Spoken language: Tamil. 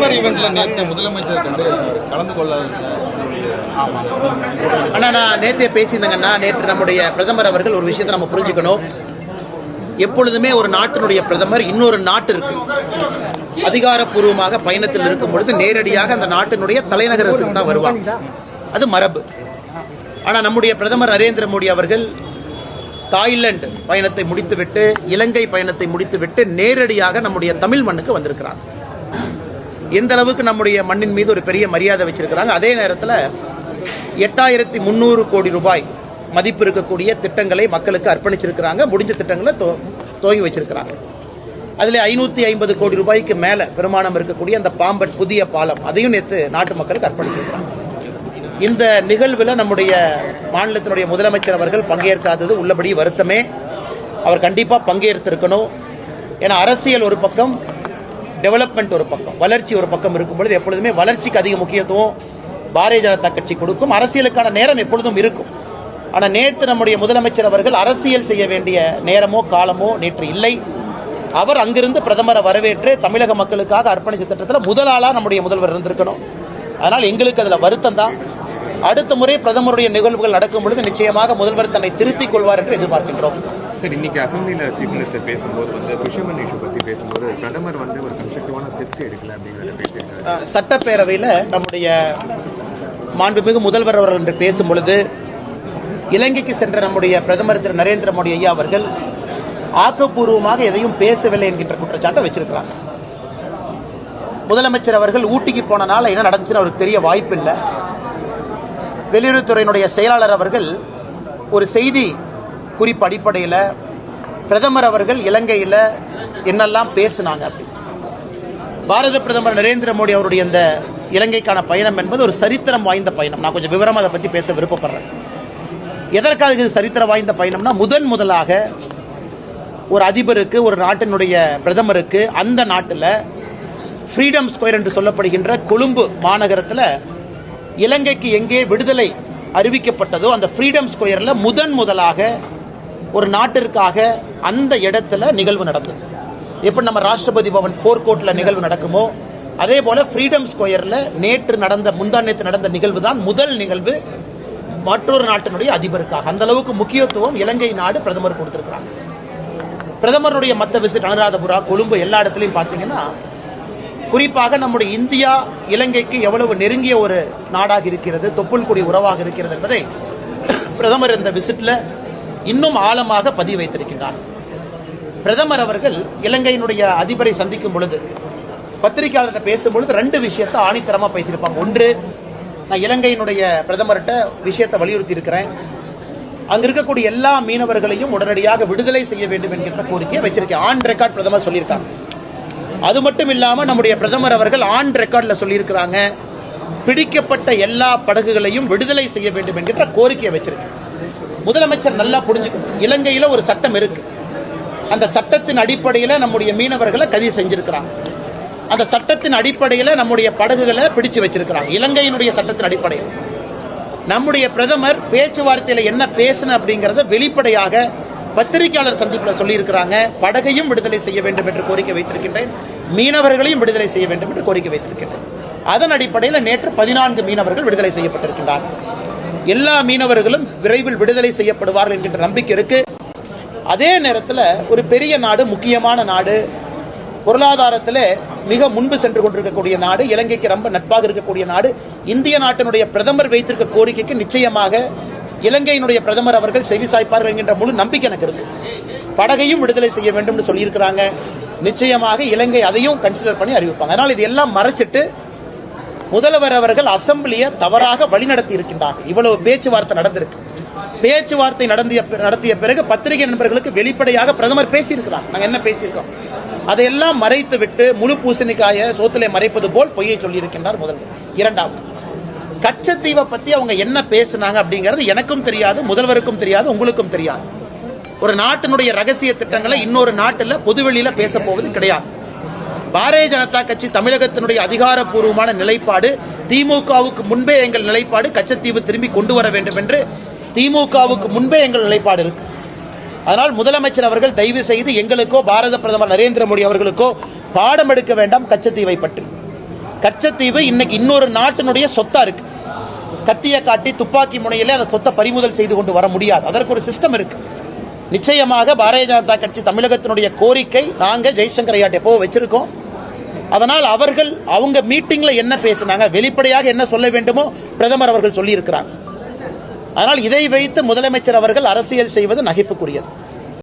பிரதமர் ஈவென்ட்ல நேற்று முதலமைச்சர் கலந்து கொள்ளாத. ஆனா நான் நேற்றே பேசியிருந்தேங்கன்னா, நேற்று நம்முடைய பிரதமர் அவர்கள் ஒரு விஷயத்தை நம்ம புரிஞ்சுக்கணும். எப்பொழுதுமே ஒரு நாட்டினுடைய பிரதமர் இன்னொரு நாட்டிற்கு அதிகாரப்பூர்வமாக பயணத்தில் இருக்கும் பொழுது நேரடியாக அந்த நாட்டினுடைய தலைநகரத்துக்கு தான் வருவாங்க. அது மரபு. ஆனா நம்முடைய பிரதமர் நரேந்திர மோடி அவர்கள் தாய்லாந்து பயணத்தை முடித்துவிட்டு, இலங்கை பயணத்தை முடித்துவிட்டு நேரடியாக நம்முடைய தமிழ் மண்ணுக்கு வந்திருக்கிறாங்க. எந்த அளவுக்கு நம்முடைய மண்ணின் மீது ஒரு பெரிய மரியாதை வச்சிருக்கிறாங்க. அதே நேரத்தில் 8300 கோடி ரூபாய் மதிப்பு இருக்கக்கூடிய திட்டங்களை மக்களுக்கு அர்ப்பணிச்சிருக்கிறாங்க. முடிஞ்ச திட்டங்களை துவங்கி வச்சிருக்கிறாங்க. அதில் 550 கோடி ரூபாய்க்கு மேல பெருமானம் இருக்கக்கூடிய அந்த பாம்பன் புதிய பாலம், அதையும் நேற்று நாட்டு மக்களுக்கு அர்ப்பணிச்சிருக்கிறாங்க. இந்த நிகழ்வில் நம்முடைய மாநிலத்தினுடைய முதலமைச்சர் அவர்கள் பங்கேற்காதது உள்ளபடி வருத்தமே. அவர் கண்டிப்பா பங்கேற்றிருக்கணும். ஏன்னா அரசியல் ஒரு பக்கம், டெவலப்மெண்ட் ஒரு பக்கம், வளர்ச்சி ஒரு பக்கம் இருக்கும் பொழுது எப்பொழுதுமே வளர்ச்சிக்கு அதிக முக்கியத்துவம் பாரதிய ஜனதா கட்சி கொடுக்கும். அரசியலுக்கான நேரம் எப்பொழுதும் இருக்கும். ஆனா நேற்று நம்முடைய முதலமைச்சர் அவர்கள் அரசியல் செய்ய வேண்டிய நேரமோ காலமோ நேற்று இல்லை. அவர் அங்கிருந்து பிரதமரை வரவேற்று தமிழக மக்களுக்காக அர்ப்பணிச்ச திட்டத்தில் முதலாளா நம்முடைய முதல்வர் இருந்திருக்கணும். அதனால் எங்களுக்கு அதுல வருத்தம் தான். அடுத்த முறை பிரதமருடைய நிகழ்வுகள் நடக்கும் பொழுது நிச்சயமாக முதல்வர் தன்னை திருத்திக் கொள்வார் என்று எதிர்பார்க்கின்றோம். சார், இன்னைக்கு அசம்பிளில சீஃப் மினிஸ்டர் பேசும்போது ஃபிஷர்மேன் இஷ்யூ பத்தி பேசும்போது பிரதமர் ஒரு கன்ஸ்ட்ரக்டிவான ஸ்டெப்ஸ் எடுக்கல அப்படிங்கிறத பேசியிருக்காரு. சட்டப்பேரவையில் நம்முடைய மாண்புமிகு முதல்வர் அவர்கள் என்று பேசும் பொழுது இலங்கைக்கு சென்ற நம்முடைய பிரதமர் திரு நரேந்திர மோடி ஐயா அவர்கள் ஆக்கப்பூர்வமாக எதையும் பேசவில்லை என்கின்ற குற்றச்சாட்டை வச்சிருக்கிறாங்க. முதலமைச்சர் அவர்கள் ஊட்டிக்கு போனனால என்ன நடந்துச்சுன்னு அவருக்கு தெரிய வாய்ப்பு இல்லை. வெளியுறவுத்துறையினுடைய செயலாளர் அவர்கள் ஒரு செய்தி குறிப்பு அடிப்படையில் பிரதமர் அவர்கள் இலங்கையில் என்னெல்லாம் பேசினாங்க அப்படி. பாரத பிரதமர் நரேந்திர மோடி அவருடைய இந்த இலங்கைக்கான பயணம் என்பது ஒரு சரித்திரம் வாய்ந்த பயணம். நான் கொஞ்சம் விவரமா அதை பற்றி பேச விருப்பப்படுறேன். எதற்காக இது சரித்திரம் வாய்ந்த பயணம்னா, முதலாக ஒரு அதிபருக்கு, ஒரு நாட்டினுடைய பிரதமருக்கு அந்த நாட்டில் ஃப்ரீடம் ஸ்கொயர் என்று சொல்லப்படுகின்ற கொழும்பு மாநகரத்தில் இலங்கைக்கு எங்கே விடுதலை அறிவிக்கப்பட்டதோ அந்த ஃப்ரீடம் ஸ்கொயரில் முதலாக ஒரு நாட்டிற்காக அந்த இடத்துல நிகழ்வு நடந்தது. எப்படி நம்ம ராஷ்டிரபதி பவன் ஃபோர்கோர்ட்ல நிகழ்வு நடக்குமோ அதே போல ஃப்ரீடம் ஸ்கொயர்ல நேற்று நடந்த, முந்தானேற்று நடந்த நிகழ்வு தான் முதல் நிகழ்வு மற்றொரு நாட்டினுடைய அதிபருக்காக. அந்த அளவுக்கு முக்கியத்துவம் இலங்கை நாடு பிரதமர் கொடுத்திருக்கிறாங்க. பிரதமருடைய மற்ற விசிட் அனுராதபுரா, கொழும்பு எல்லா இடத்துலையும் பார்த்தீங்கன்னா, குறிப்பாக நம்முடைய இந்தியா இலங்கைக்கு எவ்வளவு நெருங்கிய ஒரு நாடாக இருக்கிறது, தொப்புள் கொடி உறவாக இருக்கிறது என்பதை பிரதமர் இந்த விசிட்ல இன்னும் ஆழமாக பதிவு வைத்திருக்கிறார். பிரதமர் அவர்கள் இலங்கையினுடைய அதிபரை சந்திக்கும் பொழுது, பத்திரிகையாளர்கிட்ட பேசும்பொழுது 2 விஷயத்தை ஆணித்தரமா பேசியிருப்பாங்க. ஒன்று, நான் இலங்கையினுடைய பிரதமர்கிட்ட விஷயத்தை வலியுறுத்தி இருக்கிறேன். அங்க இருக்கக்கூடிய எல்லா மீனவர்களையும் உடனடியாக விடுதலை செய்ய வேண்டும் என்கிற கோரிக்கையை வச்சிருக்கேன். ஆன் ரெக்கார்ட் பிரதமர் சொல்லியிருக்காங்க. அது மட்டும் இல்லாம நம்முடைய பிரதமர் அவர்கள் ஆன் ரெக்கார்ட்ல சொல்லியிருக்கிறாங்க, பிடிக்கப்பட்ட எல்லா படகுகளையும் விடுதலை செய்ய வேண்டும் என்கிற கோரிக்கையை வச்சிருக்கேன். முதலமைச்சர் நல்லா புரிஞ்சுக்கணும், இலங்கையில ஒரு சட்டம் இருக்கு. அந்த சட்டத்தின் அடிப்படையில் நம்முடைய மீனவர்களை கைது செஞ்சிருக்கிறாங்க. அந்த சட்டத்தின் அடிப்படையில் நம்முடைய படகுகளை பிடிச்சு வச்சிருக்கிறாங்க. இலங்கையினுடைய சட்டத்தின் அடிப்படையில் நம்முடைய பிரதமர் பேச்சுவார்த்தையில் என்ன பேசணும் அப்படிங்கறத வெளிப்படையாக பத்திரிகையாளர் சந்திப்பில் சொல்லியிருக்கிறாங்க. படகையும் விடுதலை செய்ய வேண்டும் என்று கோரிக்கை வைத்திருக்கின்றேன், மீனவர்களையும் விடுதலை செய்ய வேண்டும் என்று கோரிக்கை வைத்திருக்கின்றேன். அதன் அடிப்படையில் நேற்று 14 மீனவர்கள் விடுதலை செய்யப்பட்டிருக்கின்றார்கள். எல்லா மீனவர்களும் விரைவில் விடுதலை செய்யப்படுவார்கள் என்கின்ற நம்பிக்கை இருக்கு. அதே நேரத்தில் ஒரு பெரிய நாடு, முக்கியமான நாடு, பொருளாதாரத்தில் மிக முன்பு சென்று கொண்டிருக்கக்கூடிய நாடு, இலங்கைக்கு ரொம்ப நட்பாக இருக்கக்கூடிய நாடு, இந்திய நாட்டினுடைய பிரதமர் வைத்திருக்க கோரிக்கைக்கு நிச்சயமாக இலங்கையினுடைய பிரதமர் அவர்கள் செவிசாய்ப்பார்கள் என்கின்ற முழு நம்பிக்கை எனக்கு இருக்கு. படகையும் விடுதலை செய்ய வேண்டும் என்று சொல்லியிருக்கிறாங்க. நிச்சயமாக இலங்கை அதையும் கன்சிடர் பண்ணி அறிவிப்பாங்க. அதனால் இது எல்லாம் மறைச்சிட்டு முதல்வர் அவர்கள் அசம்பிளியை தவறாக வழிநடத்தி இருக்கின்றார்கள். இவ்வளவு பேச்சுவார்த்தை நடந்திருக்கு. பேச்சுவார்த்தை நடத்திய பிறகு பத்திரிகை நண்பர்களுக்கு வெளிப்படையாக பிரதமர் பேசியிருக்கிறார். நாங்கள் என்ன பேசியிருக்கோம் அதையெல்லாம் மறைத்து விட்டு முழு பூசணிக்காய சோத்திலே மறைப்பது போல் பொய்யை சொல்லியிருக்கின்றார் முதல்வர். இரண்டாவது, கச்சத்தீவை பத்தி அவங்க என்ன பேசினாங்க அப்படிங்கிறது எனக்கும் தெரியாது, முதல்வருக்கும் தெரியாது, உங்களுக்கும் தெரியாது. ஒரு நாட்டினுடைய ரகசிய திட்டங்களை இன்னொரு நாட்டில் பொதுவெளியில பேச போவது கிடையாது. பாரதிய ஜனதா கட்சி தமிழகத்தினுடைய அதிகாரப்பூர்வமான நிலைப்பாடு, திமுகவுக்கு முன்பே எங்கள் நிலைப்பாடு கச்சத்தீவு திரும்பி கொண்டு வர வேண்டும் என்று திமுகவுக்கு முன்பே எங்கள் நிலைப்பாடு இருக்கு. அதனால் முதலமைச்சர் அவர்கள் தயவு செய்து எங்களுக்கோ பாரத பிரதமர் நரேந்திர மோடி அவர்களுக்கோ பாடம் எடுக்க வேண்டாம் கச்சத்தீவை பற்றி. கச்சத்தீவு இன்னைக்கு இன்னொரு நாட்டினுடைய சொத்தா இருக்கு. கத்தியை காட்டி துப்பாக்கி முனையிலே அந்த சொத்தை பறிமுதல் செய்து கொண்டு வர முடியாது. அதற்கு ஒரு சிஸ்டம் இருக்கு. நிச்சயமாக பாரதிய ஜனதா கட்சி தமிழகத்தினுடைய கோரிக்கை நாங்க ஜெய்சங்கர் ஐயாட்ட எப்போ வச்சிருக்கோம். அதனால் அவர்கள் அவங்க மீட்டிங்ல என்ன பேசினாங்க, வெளிப்படையாக என்ன சொல்ல வேண்டுமோ பிரதமர் அவர்கள் சொல்லி இருக்கிறார். அதனால் இதை வைத்து முதலமைச்சர் அவர்கள் அரசியல் செய்வது நகைப்புக்குரியது.